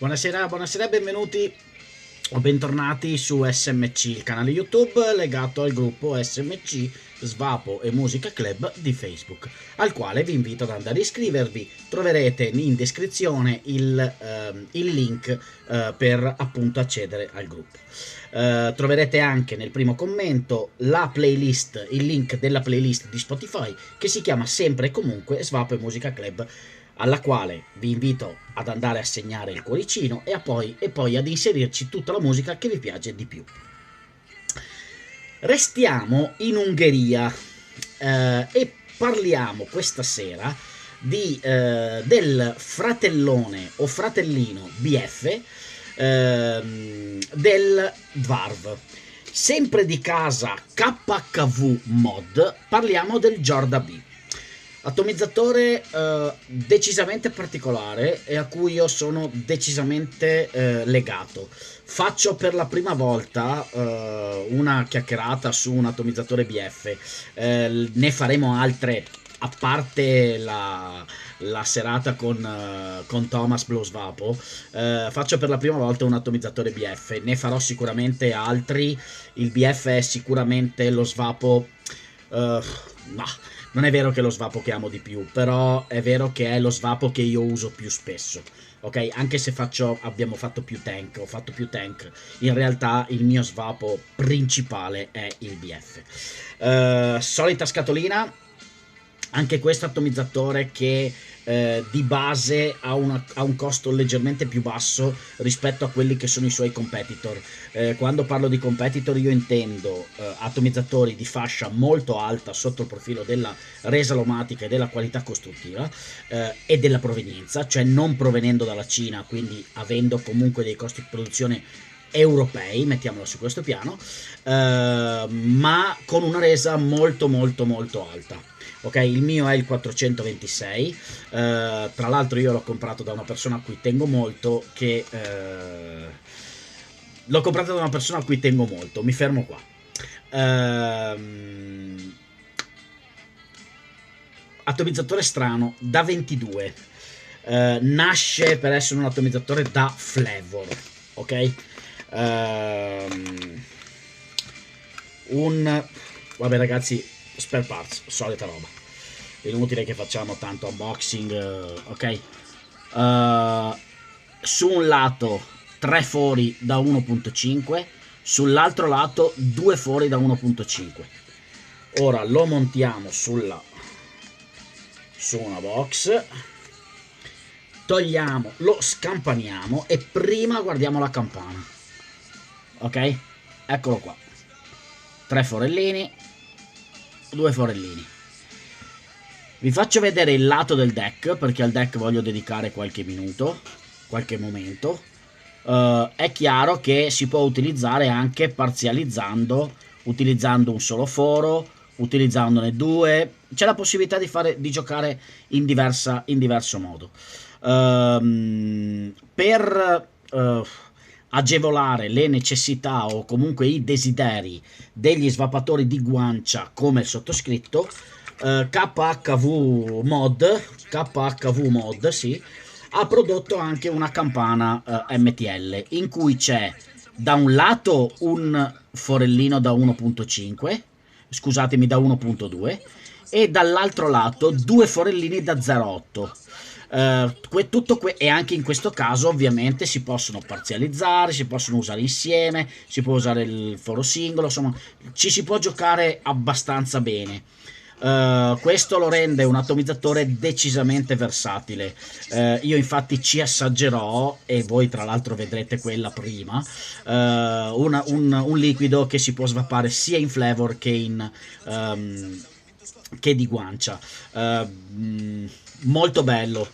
Buonasera, buonasera e benvenuti o bentornati su SMC, il canale YouTube legato al gruppo SMC Svapo e Musica Club di Facebook, al quale vi invito ad andare a iscrivervi. Troverete in descrizione il link per appunto accedere al gruppo. Troverete anche nel primo commento la playlist, il link della playlist di Spotify che si chiama sempre e comunque Svapo e Musica Club, alla quale vi invito ad andare a segnare il cuoricino e poi ad inserirci tutta la musica che vi piace di più. Restiamo in Ungheria e parliamo questa sera del fratellone o fratellino BF del Dvarv. Sempre di casa KHV Mod, parliamo del Jorda B. Atomizzatore decisamente particolare e a cui io sono decisamente legato. Faccio per la prima volta una chiacchierata su un atomizzatore BF, ne faremo altre a parte la serata con Thomas Blow Svapo. Faccio per la prima volta un atomizzatore BF, ne farò sicuramente altri. Il BF è sicuramente lo Svapo, no, non è vero che è lo Svapo che amo di più, però è vero che è lo Svapo che io uso più spesso, ok? Anche se abbiamo fatto più tank, ho fatto più tank, in realtà il mio Svapo principale è il BF. Solita scatolina, anche questo atomizzatore che di base ha un costo leggermente più basso rispetto a quelli che sono i suoi competitor. Quando parlo di competitor io intendo atomizzatori di fascia molto alta sotto il profilo della resa lomatica e della qualità costruttiva e della provenienza, cioè non provenendo dalla Cina, quindi avendo comunque dei costi di produzione europei, mettiamola su questo piano, ma con una resa molto alta. Ok, il mio è il 426, tra l'altro io l'ho comprato da una persona a cui tengo molto, mi fermo qua. Atomizzatore strano, da 22, nasce per essere un atomizzatore da flavor, ok? Vabbè ragazzi, spare parts, solita roba, è inutile che facciamo tanto unboxing, ok? Su un lato 3 fori da 1.5, sull'altro lato 2 fori da 1.5. ora lo montiamo su una box, togliamo, lo scampaniamo e prima guardiamo la campana, ok? Eccolo qua, 3 forellini, 2 forellini. Vi faccio vedere il lato del deck, perché al deck voglio dedicare qualche minuto, qualche momento. È chiaro che si può utilizzare anche parzializzando, utilizzando un solo foro, utilizzandone 2. C'è la possibilità di giocare in diverso modo. Per agevolare le necessità o comunque i desideri degli svapatori di guancia come il sottoscritto, KHV Mod, sì, ha prodotto anche una campana MTL in cui c'è da un lato un forellino da 1.5, scusatemi, da 1.2, e dall'altro lato 2 forellini da 0.8. E anche in questo caso ovviamente si possono parzializzare, si possono usare insieme, si può usare il foro singolo, insomma ci si può giocare abbastanza bene. Questo lo rende un atomizzatore decisamente versatile. Io infatti ci assaggerò, e voi tra l'altro vedrete quella prima, un liquido che si può svappare sia in flavor che di guancia. Molto bello.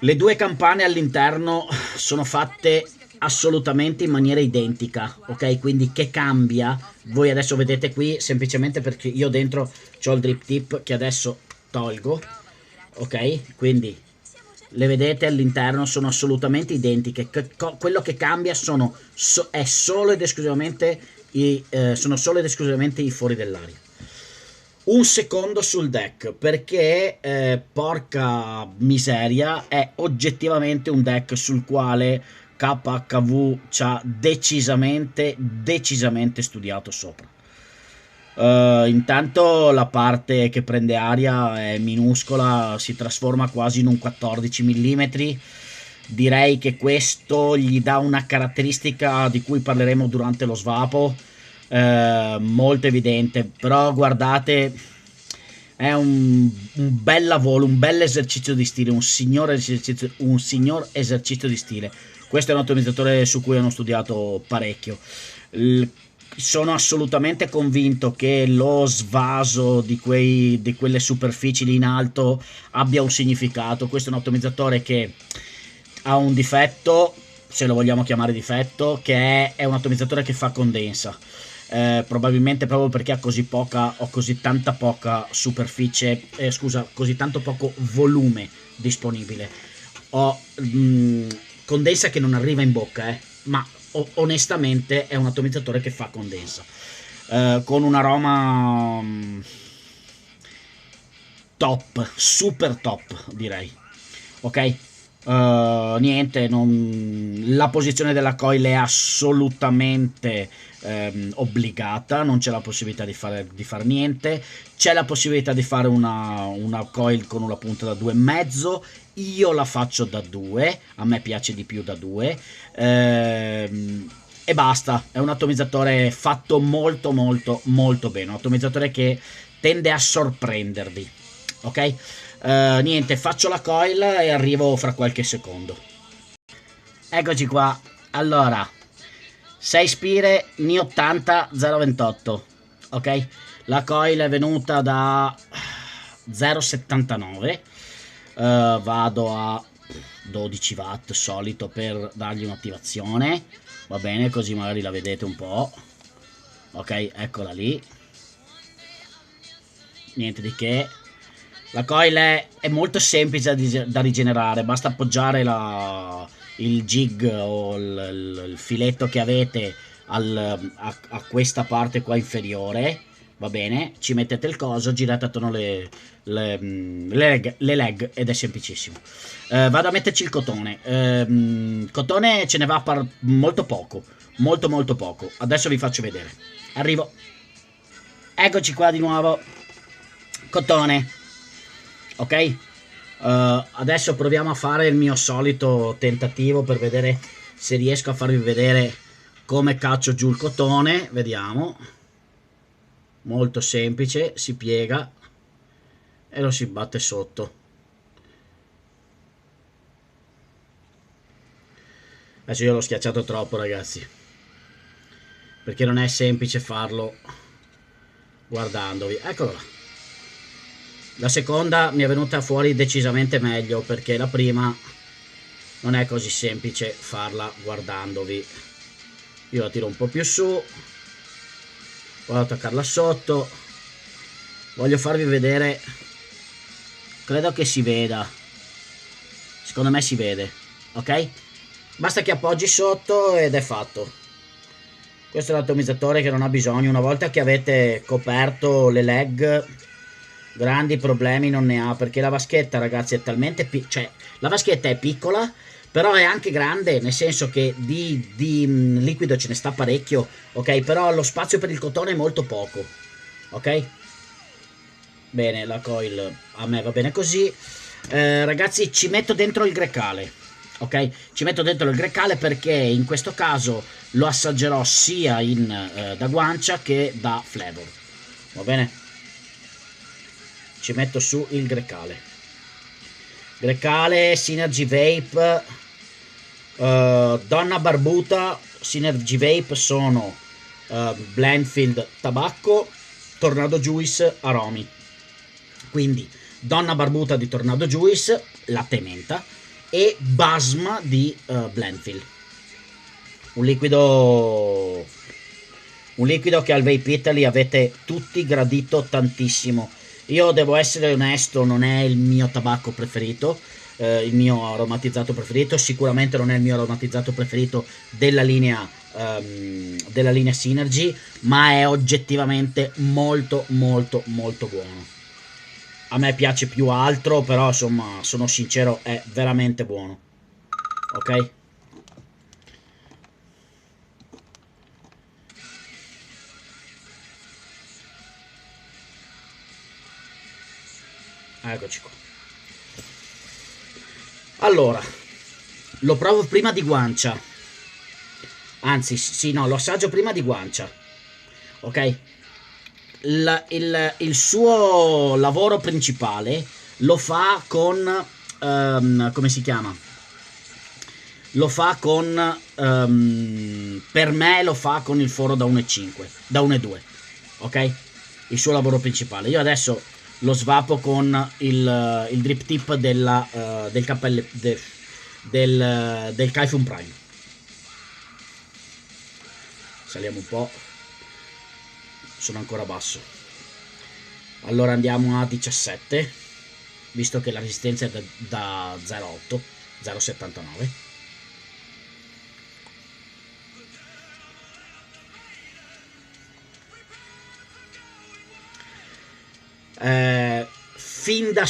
Le 2 campane all'interno sono fatte assolutamente in maniera identica, ok? Quindi che cambia? Voi adesso vedete qui semplicemente perché io dentro c'ho il drip tip che adesso tolgo, ok? Quindi le vedete all'interno, sono assolutamente identiche. Quello che cambia sono solo ed esclusivamente i fori dell'aria. un secondo sul deck, perché porca miseria, è oggettivamente un deck sul quale KHV ci ha decisamente studiato sopra. Intanto la parte che prende aria è minuscola, si trasforma quasi in un 14 mm. Direi che questo gli dà una caratteristica di cui parleremo durante lo svapo, molto evidente. Però guardate, è un bel lavoro, un bel esercizio di stile, un signor esercizio di stile. Questo è un atomizzatore su cui hanno studiato parecchio. Sono assolutamente convinto che lo svaso di quelle superfici lì in alto abbia un significato. Questo è un atomizzatore che ha un difetto, se lo vogliamo chiamare difetto, che è un atomizzatore che fa condensa. Probabilmente proprio perché ha così poca o così tanta poca superficie, così tanto poco volume disponibile. Ho condensa che non arriva in bocca, ma onestamente è un atomizzatore che fa condensa, con un aroma top, super top direi. Ok, niente, la posizione della coil è assolutamente obbligata, non c'è la possibilità di fare niente. C'è la possibilità di fare una coil con una punta da 2,5. Io la faccio da 2, a me piace di più da 2, e basta. È un atomizzatore fatto molto bene, un atomizzatore che tende a sorprendervi. Ok, niente, faccio la coil e arrivo fra qualche secondo. Eccoci qua. Allora, 6 spire Ni 80 028. Ok, la coil è venuta da 0,79. Vado a 12 watt solito per dargli un'attivazione, va bene, così magari la vedete un po'. Ok, eccola lì, niente di che. La coil è molto semplice da rigenerare, basta appoggiare il jig o il filetto che avete a questa parte qua inferiore, va bene, ci mettete il coso, girate attorno le leg ed è semplicissimo. Vado a metterci il cotone. Cotone ce ne va molto poco, molto poco. Adesso vi faccio vedere, arrivo. Eccoci qua di nuovo, cotone. Ok, adesso proviamo a fare il mio solito tentativo per vedere se riesco a farvi vedere come caccio giù il cotone. Vediamo, molto semplice, si piega e lo si batte sotto. Adesso io l'ho schiacciato troppo, ragazzi, perché non è semplice farlo guardandovi. Eccolo là. La seconda mi è venuta fuori decisamente meglio, perché la prima non è così semplice farla guardandovi. Io la tiro un po' più su, vado a attaccarla sotto, voglio farvi vedere. Credo che si veda, secondo me si vede. Ok, basta che appoggi sotto ed è fatto. Questo è l'atomizzatore che non ha bisogno, una volta che avete coperto le leg, grandi problemi non ne ha, perché la vaschetta, ragazzi, è talmente cioè la vaschetta è piccola, però è anche grande, nel senso che di liquido ce ne sta parecchio, ok, però lo spazio per il cotone è molto poco. Ok, bene, la coil a me va bene così. Ragazzi, ci metto dentro il grecale. Ok, ci metto dentro il grecale perché in questo caso lo assaggerò sia da guancia che da flavor, va bene. Ci metto su il grecale. Synergy Vape, Donna Barbuta. Synergy Vape sono Blendfield tabacco, Tornado Juice aromi. Quindi Donna Barbuta di Tornado Juice, latte e menta, e Basma di Blendfield. Un liquido che al Vape Italy avete tutti gradito tantissimo. Io devo essere onesto, non è il mio tabacco preferito, il mio aromatizzato preferito, sicuramente non è il mio aromatizzato preferito della linea della linea Synergy, ma è oggettivamente molto molto molto buono. A me piace più altro, però insomma, sono sincero, è veramente buono. Ok? Eccoci qua. Allora, lo provo prima di guancia. Anzi, sì, no, lo assaggio prima di guancia. Ok? Il suo lavoro principale lo fa con... come si chiama? Lo fa con... per me lo fa con il foro da 1,5, da 1,2. Ok? Il suo lavoro principale. Io adesso lo svapo con il drip tip del cappello del Kaifun Prime. Saliamo un po'. Sono ancora basso. Allora andiamo a 17, visto che la resistenza è da 0,8, 0,79. Fin da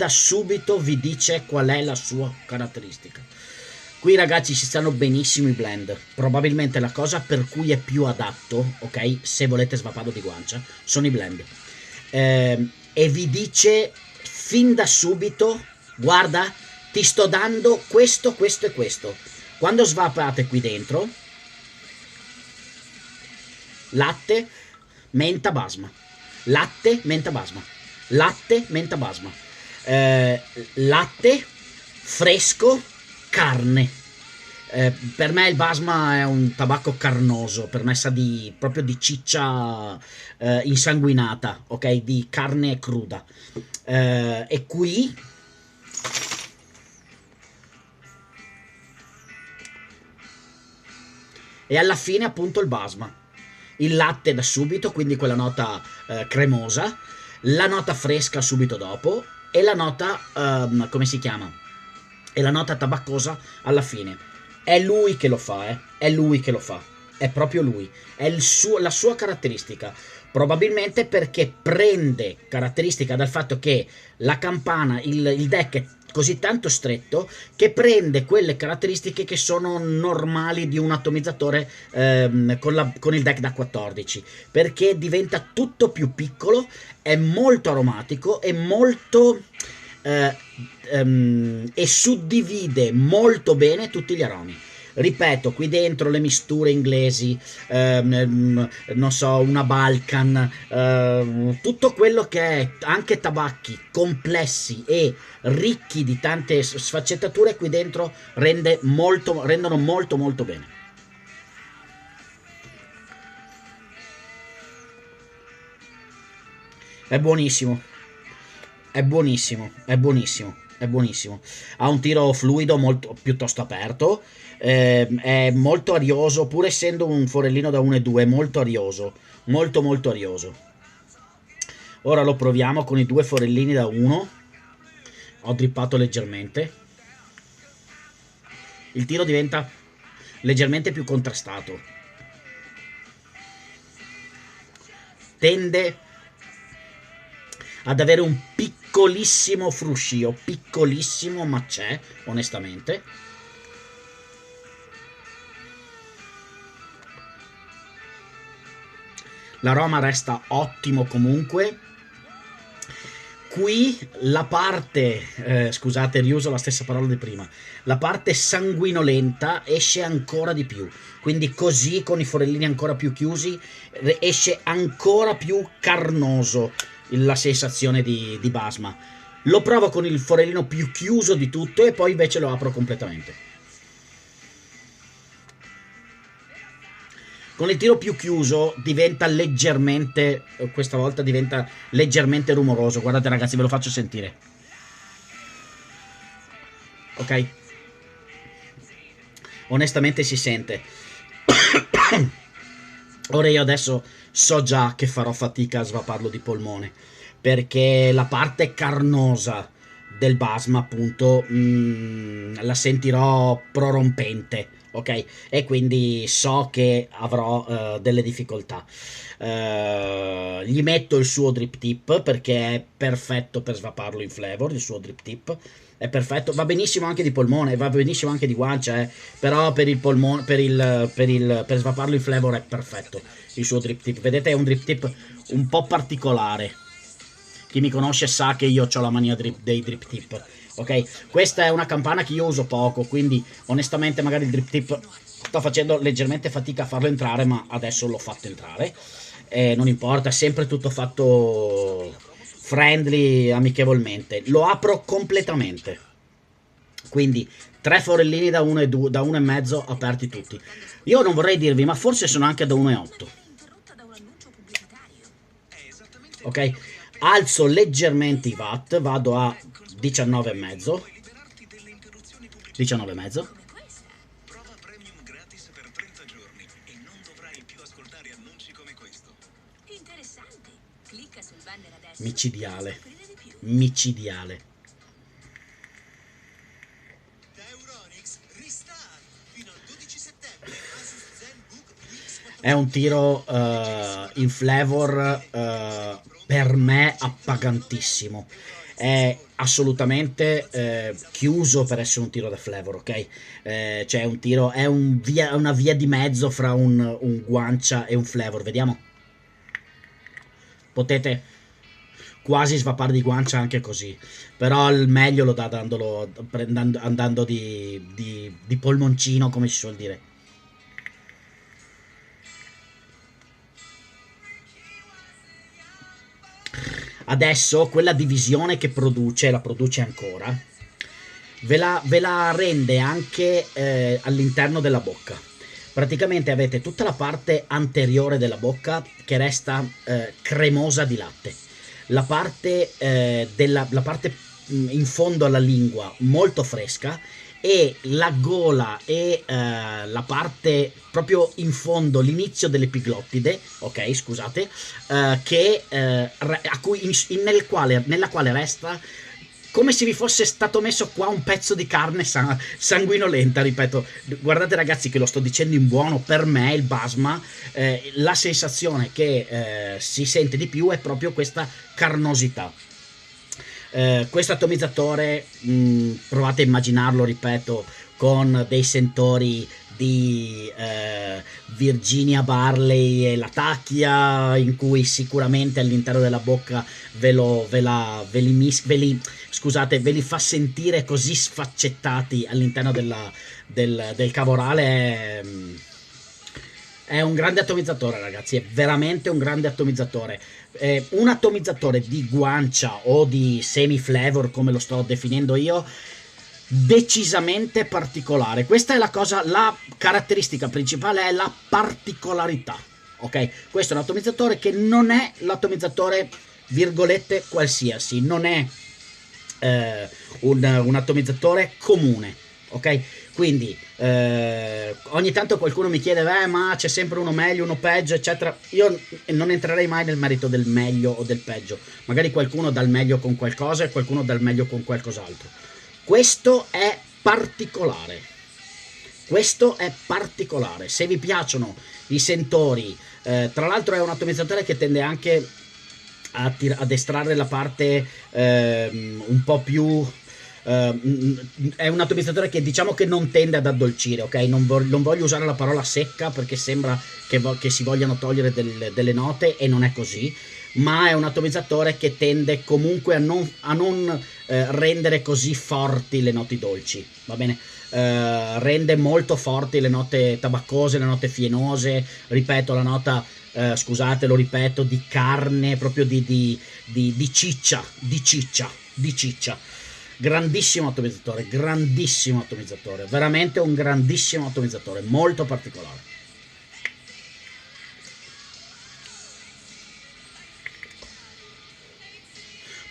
subito vi dice qual è la sua caratteristica. Qui ragazzi ci stanno benissimo i blend. Probabilmente la cosa per cui è più adatto, ok, se volete svaparlo di guancia, sono i blend. E vi dice fin da subito: guarda, ti sto dando questo, questo e questo. Quando svapate qui dentro, latte, menta, basma. Latte, menta, basma. Latte, menta, basma. Latte, fresco, carne. Per me il basma è un tabacco carnoso, per me sa di proprio di ciccia insanguinata, ok? Di carne cruda. E qui e alla fine appunto il basma. Il latte da subito, quindi quella nota cremosa, la nota fresca subito dopo e la nota, come si chiama? E la nota tabaccosa alla fine. È lui che lo fa, è lui che lo fa, è proprio lui, è la sua caratteristica, probabilmente perché prende caratteristica dal fatto che la campana, il deck è così tanto stretto che prende quelle caratteristiche che sono normali di un atomizzatore con il deck da 14, perché diventa tutto più piccolo, è molto aromatico, è molto e suddivide molto bene tutti gli aromi. Ripeto, qui dentro le misture inglesi, non so, una Balkan, tutto quello che è anche tabacchi complessi e ricchi di tante sfaccettature, qui dentro rendono molto molto bene. È buonissimo, è buonissimo, è buonissimo, è buonissimo. Ha un tiro fluido molto piuttosto aperto, è molto arioso, pur essendo un forellino da 1,2, è molto arioso, molto molto arioso. Ora lo proviamo con i due forellini da 1. Ho drippato leggermente. Il tiro diventa leggermente più contrastato. Tende ad avere un piccolissimo fruscio, piccolissimo, ma c'è, onestamente. L'aroma resta ottimo comunque. Qui la parte, scusate, riuso la stessa parola di prima, la parte sanguinolenta esce ancora di più, quindi così con i forellini ancora più chiusi esce ancora più carnoso la sensazione di basma. Lo provo con il forellino più chiuso di tutto e poi invece lo apro completamente. Con il tiro più chiuso diventa leggermente, questa volta diventa leggermente rumoroso. Guardate ragazzi, ve lo faccio sentire. Ok? Onestamente si sente. Ora io adesso so già che farò fatica a svaparlo di polmone, perché la parte carnosa del basma appunto la sentirò prorompente, ok? E quindi so che avrò delle difficoltà. Gli metto il suo drip tip perché è perfetto per svaparlo in flavor. Il suo drip tip è perfetto, va benissimo anche di polmone, va benissimo anche di guancia, però per il polmone, per svaparlo in flavor è perfetto il suo drip tip. Vedete, è un drip tip un po' particolare. Chi mi conosce sa che io ho la mania dei drip tip. Ok, questa è una campana che io uso poco, quindi onestamente magari il drip tip sto facendo leggermente fatica a farlo entrare, ma adesso l'ho fatto entrare. Non importa, è sempre tutto fatto friendly, amichevolmente. Lo apro completamente. Quindi 3 forellini da 1 da 1,5 aperti tutti. Io non vorrei dirvi, ma forse sono anche da 1,8. Ok, alzo leggermente i watt, vado a 19,5. 19,5. Micidiale. Micidiale. È un tiro in flavor per me appagantissimo. È assolutamente chiuso per essere un tiro da flavor, ok? Cioè un tiro, è una via di mezzo fra un guancia e un flavor. Vediamo. Potete quasi svapare di guancia anche così, però il meglio lo dà andando di polmoncino, come si suol dire. Adesso quella divisione che produce, la produce ancora, ve la rende anche all'interno della bocca. Praticamente avete tutta la parte anteriore della bocca che resta cremosa di latte, la parte in fondo alla lingua molto fresca, e la gola e la parte proprio in fondo, l'inizio dell'epiglottide, ok, scusate, nella quale resta come se vi fosse stato messo qua un pezzo di carne sanguinolenta, ripeto. Guardate ragazzi che lo sto dicendo in buono, per me il basma, la sensazione che si sente di più è proprio questa carnosità. Questo atomizzatore, provate a immaginarlo, ripeto, con dei sentori di Virginia Barley e Latakia, in cui sicuramente all'interno della bocca ve li fa sentire così sfaccettati all'interno del cavorale. È un grande atomizzatore, ragazzi, è veramente un grande atomizzatore. Un atomizzatore di guancia o di semi-flavor, come lo sto definendo io, decisamente particolare. Questa è la caratteristica principale, è la particolarità. Ok? Questo è un atomizzatore che non è l'atomizzatore, virgolette, qualsiasi, non è un atomizzatore comune. Ok? Quindi ogni tanto qualcuno mi chiede ma c'è sempre uno meglio, uno peggio, eccetera. Io non entrerei mai nel merito del meglio o del peggio. Magari qualcuno dà il meglio con qualcosa e qualcuno dà il meglio con qualcos'altro. Questo è particolare. Questo è particolare. Se vi piacciono i sentori, tra l'altro è un atomizzatore che tende anche ad estrarre la parte un po' più... è un atomizzatore che diciamo che non tende ad addolcire, ok? Non voglio usare la parola secca perché sembra che si vogliano togliere delle note, e non è così, ma è un atomizzatore che tende comunque a non rendere così forti le note dolci, va bene? Rende molto forti le note tabaccose, le note fienose, ripeto, la nota, scusate, lo ripeto, di carne, proprio di ciccia, di ciccia. Grandissimo atomizzatore, veramente un grandissimo atomizzatore, molto particolare.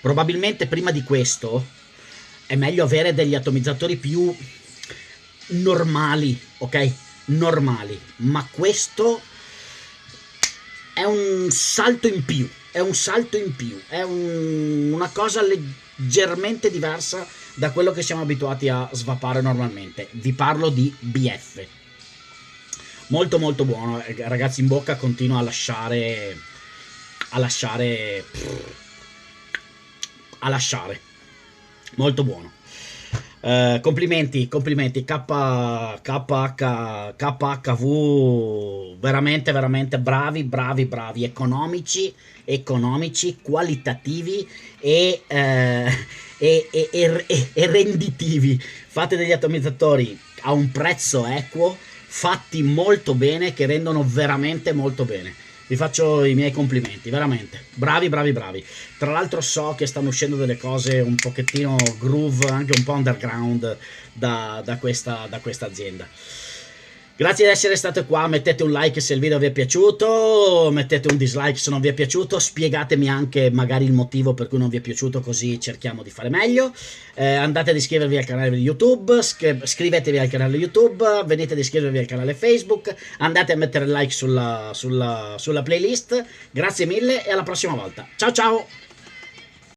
Probabilmente prima di questo è meglio avere degli atomizzatori più normali, ok? Normali, ma questo è un salto in più, è una cosa leggermente diversa da quello che siamo abituati a svapare normalmente. Vi parlo di BF, molto molto buono, ragazzi, in bocca continua a lasciare a lasciare molto buono. Complimenti, complimenti, KHV, veramente, veramente bravi, bravi, bravi, economici, economici, qualitativi e renditivi. Fate degli atomizzatori a un prezzo equo, fatti molto bene, che rendono veramente molto bene. Vi faccio i miei complimenti, veramente. Bravi, bravi, bravi. Tra l'altro so che stanno uscendo delle cose un pochettino groove, anche un po' underground da questa azienda. Grazie di essere state qua, mettete un like se il video vi è piaciuto, mettete un dislike se non vi è piaciuto, spiegatemi anche magari il motivo per cui non vi è piaciuto, così cerchiamo di fare meglio. Andate ad iscrivervi al canale di YouTube, iscrivetevi al canale YouTube, venite ad iscrivervi al canale Facebook, andate a mettere like sulla playlist. Grazie mille e alla prossima volta. Ciao ciao!